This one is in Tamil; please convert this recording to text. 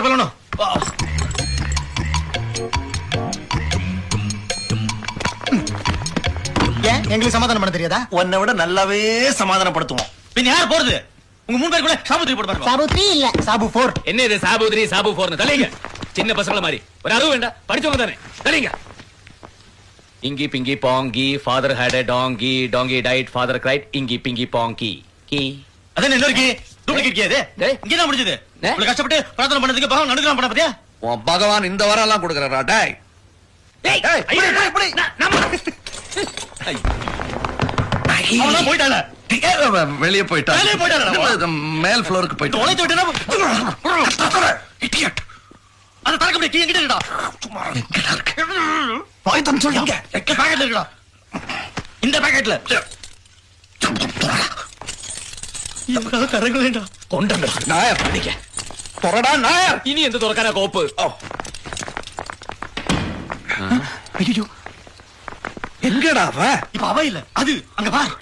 சார் சொல்லணும். ஏன் எங்களுக்கு சமாதானம் பண்ண தெரியாதா? உன்னை விட நல்லாவே சமாதானப்படுத்துவோம். பின் யார் போறது? உங்க 3 பேர் கூட சாபு 3 போட்டு பாருங்க. சாபு 3 இல்ல, சாபு 4. என்ன இது சாபு 3 சாபு 4னு தலைங்க. சின்ன பசங்கள மாதிரி ஒரு அறிவு வேண்டாம், படிச்சவங்க தானே தலைங்க. Inky pinky ponky father had a donkey, donkey died, father cried, inky pinky பாங்கி கி. அதான் இன்னொரு கி டூப்ளிகேட் கி. அது இங்க தான் முடிஞ்சது. இவ்வளவு கஷ்டப்பட்டு பிரார்த்தனை பண்ணதுக்கு பகவான் நடுக்கலாம் பண்ண பாத்தியா? உன் பகவான் இந்த வாரம் எல்லாம் கொடுக்கறா. டேய் ஏய் அவனா போயிட்டானே. வெளியே போயிட்டா. வெளியே போயிட்டானே. மேல் ஃப்ளோருக்கு போயிட்டு உழைத்து விட்டேனா? அது தரக்க முடிய கீ எங்கிட்ட இருக்கடா. எங்கடா இருக்கு? போய் தம் சொல்லுங்க. எங்க பாக்கெட்ல இருக்கடா. இந்த பாக்கெட்ல. இவங்க கரங்களேடா. கொண்டங்க நாயர் அடிக்க. தொறடா நாயர். இனி எந்த துறக்கான கோப்பு. ஐயோ எங்கடா அவ? இப்ப அவ இல்ல, அது அங்க பார்.